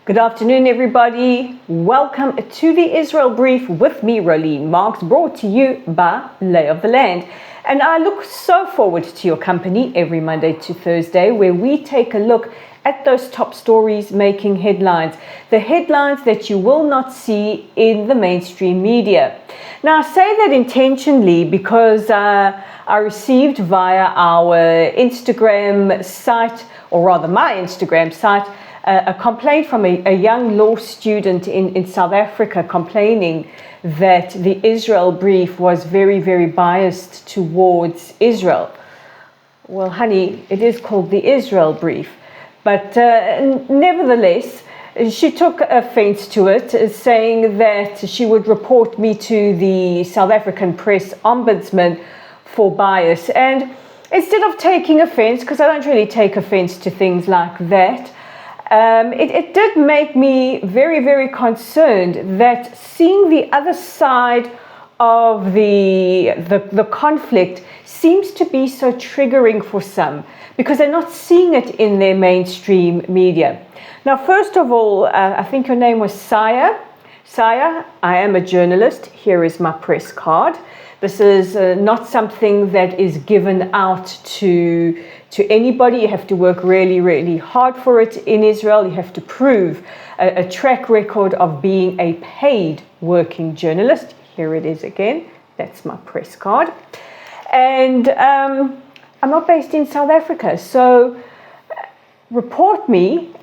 Good afternoon, everybody. Welcome to the Israel Brief with me, Rolene Marks, brought to you by Lay of the Land. And I look so forward to your company every Monday to Thursday, where we take a look at those top stories making headlines, the headlines that you will not see in the mainstream media. Now, I say that intentionally because I received via our Instagram site, or rather my Instagram site, a complaint from a young law student in South Africa complaining that the Israel Brief was very, very biased towards Israel. Well, honey, it is called the Israel Brief. But nevertheless, she took offense to it, saying that she would report me to the South African Press Ombudsman for bias. And instead of taking offense, because I don't really take offense to things like that, it did make me very, very concerned that seeing the other side of the conflict seems to be so triggering for some, because they're not seeing it in their mainstream media. Now, first of all, I think your name was Saya. Saya, I am a journalist. Here is my press card. This is not something that is given out to anybody. You have to work really, really hard for it in Israel. You have to prove a track record of being a paid working journalist. Here it is again. That's my press card. And I'm not based in South Africa, so report me.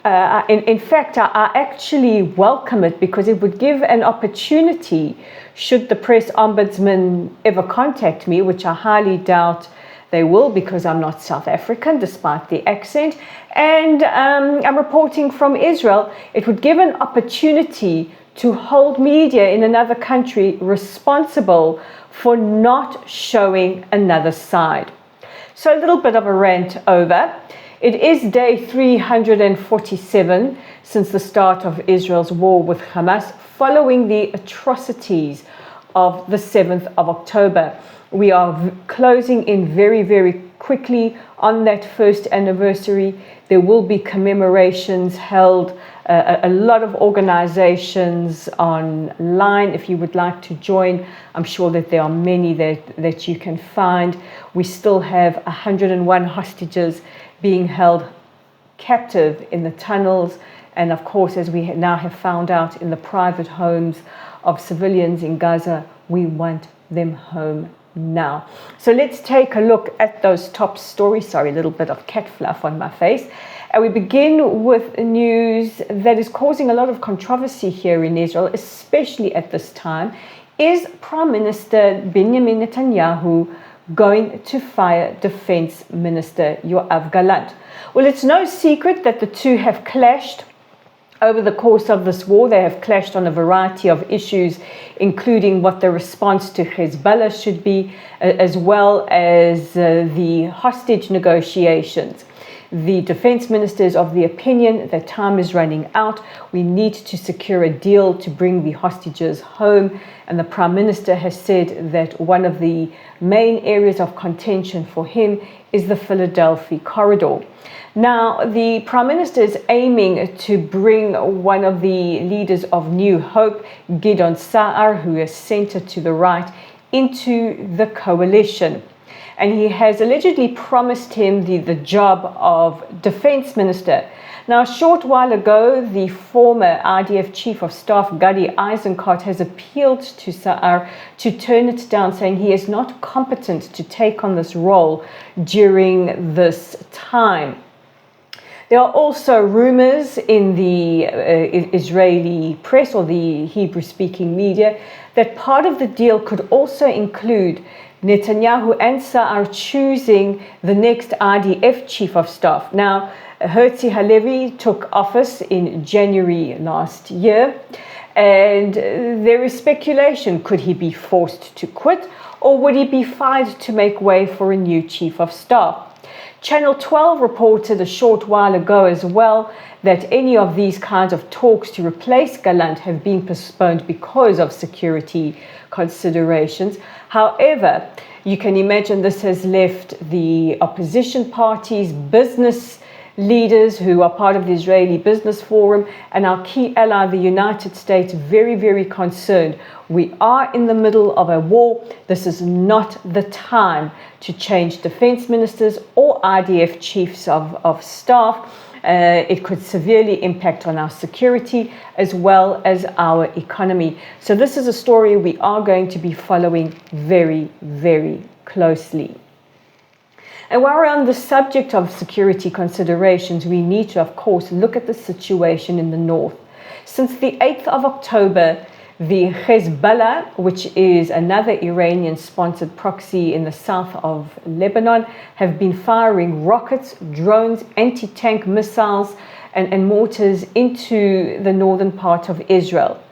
In fact, I actually welcome it, because it would give an opportunity, should the press ombudsman ever contact me, which I highly doubt they will, because I'm not South African, despite the accent, and I'm reporting from Israel. It would give an opportunity to hold media in another country responsible for not showing another side. So a little bit of a rant over. It is day 347 since the start of Israel's war with Hamas, following the atrocities of the 7th of October. We are closing in very, very quickly on that first anniversary. There will be commemorations held, a lot of organizations online. If you would like to join, I'm sure that there are many that you can find. We still have 101 hostages being held captive in the tunnels, and of course, as we now have found out, in the private homes of civilians in Gaza. We want them home now. So let's take a look at those top stories. Sorry, a little bit of cat fluff on my face. And we begin with news that is causing a lot of controversy here in Israel, especially at this time. Is Prime Minister Benjamin Netanyahu going to fire Defense Minister Yoav Gallant? Well, it's no secret that the two have clashed over the course of this war. They have clashed on a variety of issues, including what the response to Hezbollah should be, as well as the hostage negotiations. The defense minister is of the opinion that time is running out. We need to secure a deal to bring the hostages home. And the prime minister has said that one of the main areas of contention for him is the Philadelphia corridor. Now, the prime minister is aiming to bring one of the leaders of New Hope, Gideon Sa'ar, who is centered to the right, into the coalition. And he has allegedly promised him the job of defense minister. Now, a short while ago, the former IDF chief of staff, Gadi Eisenkot, has appealed to Sa'ar to turn it down, saying he is not competent to take on this role during this time. There are also rumors in the Israeli press, or the Hebrew-speaking media, that part of the deal could also include Netanyahu and Sa'ar choosing the next IDF chief of staff. Now, Herzi Halevi took office in January last year, and there is speculation. Could he be forced to quit, or would he be fired to make way for a new chief of staff? Channel 12 reported a short while ago as well that any of these kinds of talks to replace Gallant have been postponed because of security considerations. However, you can imagine this has left the opposition parties, business leaders who are part of the Israeli Business Forum and our key ally, the United States, very, very concerned. We are in the middle of a war. This is not the time to change defense ministers or IDF chiefs of staff. It could severely impact on our security as well as our economy. So this is a story we are going to be following very, very closely. And while we're on the subject of security considerations, we need to, of course, look at the situation in the north. Since the 8th of October, the Hezbollah, which is another Iranian-sponsored proxy in the south of Lebanon, have been firing rockets, drones, anti-tank missiles, and mortars into the northern part of Israel.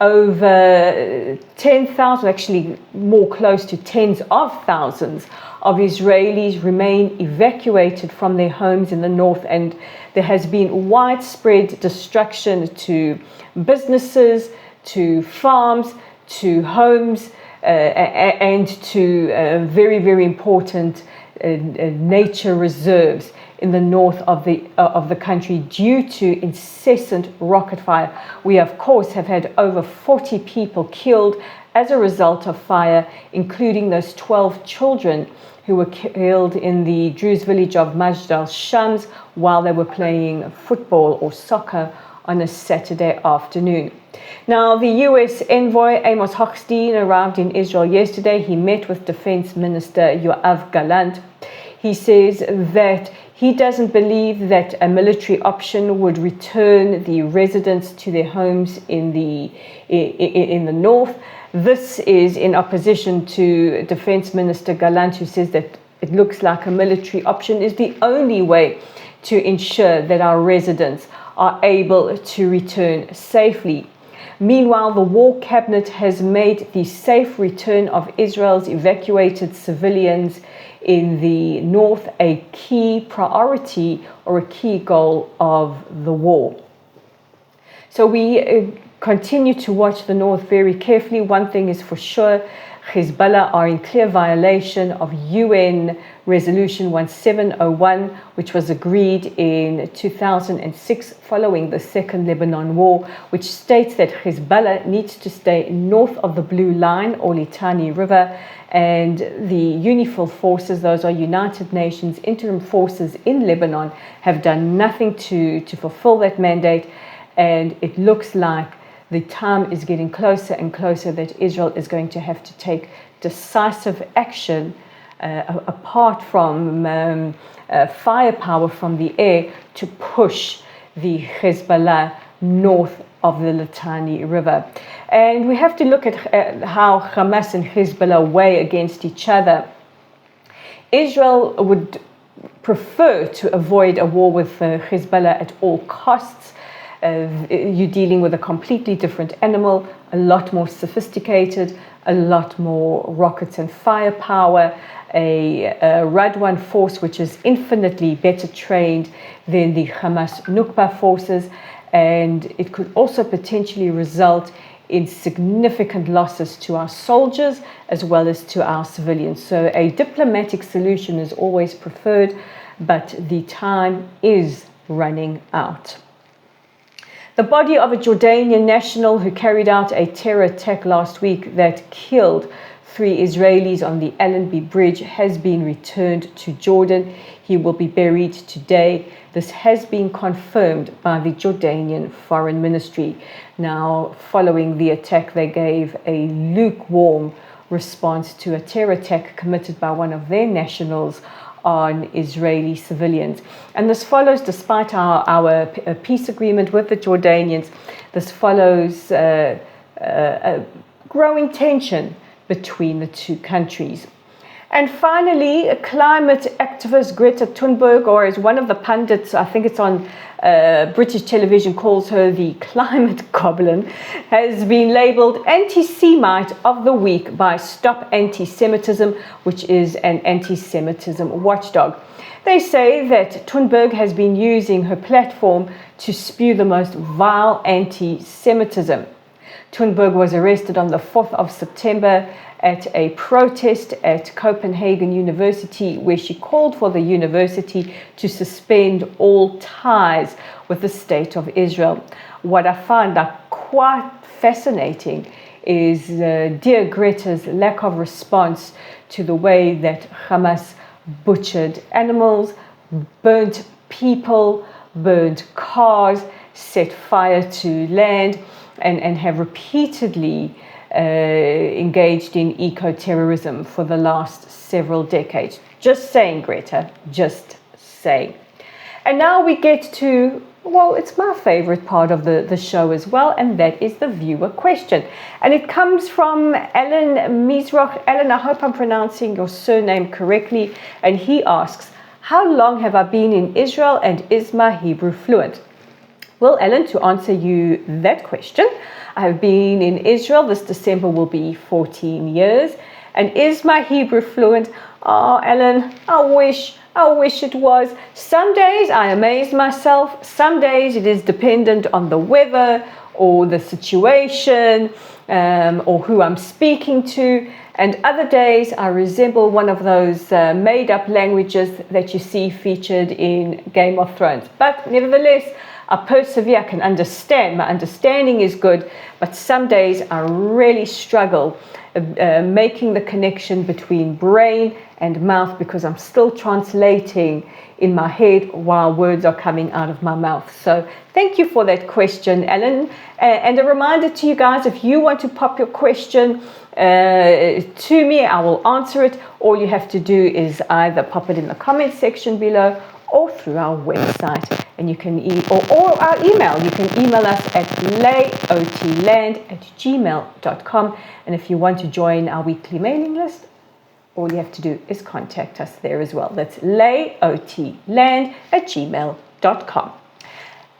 Over 10,000, actually more close to tens of thousands of Israelis remain evacuated from their homes in the north, and there has been widespread destruction to businesses, to farms, to homes, and to very, very important nature reserves in the north of the country due to incessant rocket fire. We, of course, have had over 40 people killed as a result of fire, including those 12 children who were killed in the Druze village of Majd al-Shams while they were playing football or soccer on a Saturday afternoon. Now, the U.S. envoy Amos Hochstein arrived in Israel yesterday. He met with Defense Minister Yoav Gallant. He says that he doesn't believe that a military option would return the residents to their homes in the north. This is in opposition to Defense Minister Gallant, who says that it looks like a military option is the only way to ensure that our residents are able to return safely. Meanwhile, the War Cabinet has made the safe return of Israel's evacuated civilians in the north a key priority or a key goal of the war. So we continue to watch the north very carefully. One thing is for sure, Hezbollah are in clear violation of UN Resolution 1701, which was agreed in 2006 following the Second Lebanon War, which states that Hezbollah needs to stay north of the Blue Line or Litani River, and the UNIFIL forces, those are United Nations interim forces in Lebanon, have done nothing to fulfill that mandate, and it looks like the time is getting closer and closer that Israel is going to have to take decisive action apart from firepower from the air to push the Hezbollah north of the Litani River. And we have to look at how Hamas and Hezbollah weigh against each other. Israel would prefer to avoid a war with Hezbollah at all costs. You're dealing with a completely different animal, a lot more sophisticated, a lot more rockets and firepower, a Radwan force which is infinitely better trained than the Hamas Nukba forces, and it could also potentially result in significant losses to our soldiers as well as to our civilians. So a diplomatic solution is always preferred, but the time is running out. The body of a Jordanian national who carried out a terror attack last week that killed 3 Israelis on the Allenby Bridge has been returned to Jordan. He will be buried today. This has been confirmed by the Jordanian Foreign Ministry. Now, following the attack, they gave a lukewarm response to a terror attack committed by one of their nationals on Israeli civilians. And this follows, despite our peace agreement with the Jordanians, this follows a growing tension between the two countries. And finally, climate activist Greta Thunberg, or as one of the pundits, I think it's on British television, calls her the climate goblin, has been labelled anti-Semite of the week by Stop Anti-Semitism, which is an anti-Semitism watchdog. They say that Thunberg has been using her platform to spew the most vile anti-Semitism. Thunberg was arrested on the 4th of September at a protest at Copenhagen University, where she called for the university to suspend all ties with the State of Israel. What I find quite fascinating is dear Greta's lack of response to the way that Hamas butchered animals, burnt people, burnt cars, set fire to land, and have repeatedly engaged in eco-terrorism for the last several decades. Just saying, Greta, just saying. And now we get to, well, it's my favorite part of the show as well, and that is the viewer question. And it comes from Alan Mizrach. Alan, I hope I'm pronouncing your surname correctly. And he asks, how long have I been in Israel, and is my Hebrew fluent? Well, Alan, to answer you that question, I have been in Israel. This December will be 14 years. And is my Hebrew fluent? Oh, Alan, I wish it was. Some days I amaze myself. Some days it is dependent on the weather or the situation or who I'm speaking to. And other days I resemble one of those made-up languages that you see featured in Game of Thrones. But nevertheless, I persevere, I can understand. My understanding is good, but some days I really struggle making the connection between brain and mouth, because I'm still translating in my head while words are coming out of my mouth. So thank you for that question, Alan. And a reminder to you guys, if you want to pop your question to me, I will answer it. All you have to do is either pop it in the comment section below or through our website, and you can or our email. You can email us at layotland@gmail.com. And if you want to join our weekly mailing list, all you have to do is contact us there as well. That's layotland@gmail.com.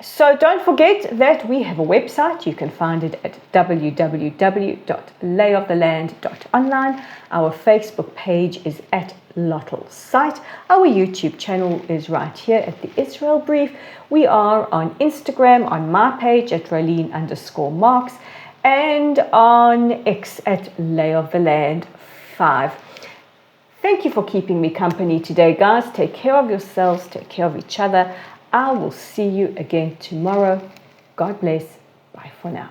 So don't forget that we have a website. You can find it at www.layoftheland.online. Our Facebook page is at Lottel's site. Our YouTube channel is right here at the Israel Brief. We are on Instagram on my page at Rolene_Marks and on X at layoftheland5. Thank you for keeping me company today, guys. Take care of yourselves. Take care of each other. I will see you again tomorrow. God bless. Bye for now.